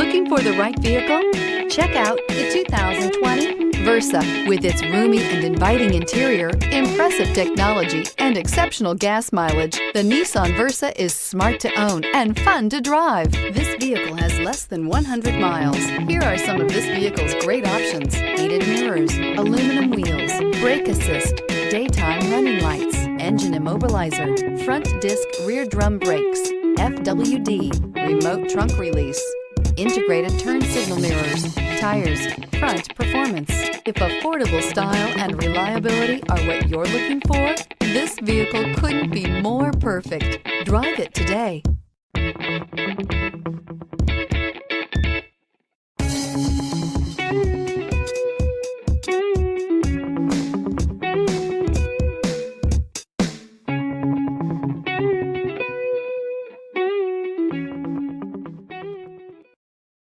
Looking for the right vehicle? Check out the 2020 Versa. With its roomy and inviting interior, impressive technology, and exceptional gas mileage, the Nissan Versa is smart to own and fun to drive. This vehicle has less than 100 miles. Here are some of this vehicle's great options: heated mirrors, aluminum wheels, brake assist, daytime running lights, engine immobilizer, front disc rear drum brakes, FWD, remote trunk release, integrated turn signal mirrors, tires, front performance. If affordable style and reliability are what you're looking for, this vehicle couldn't be more perfect. Drive it today.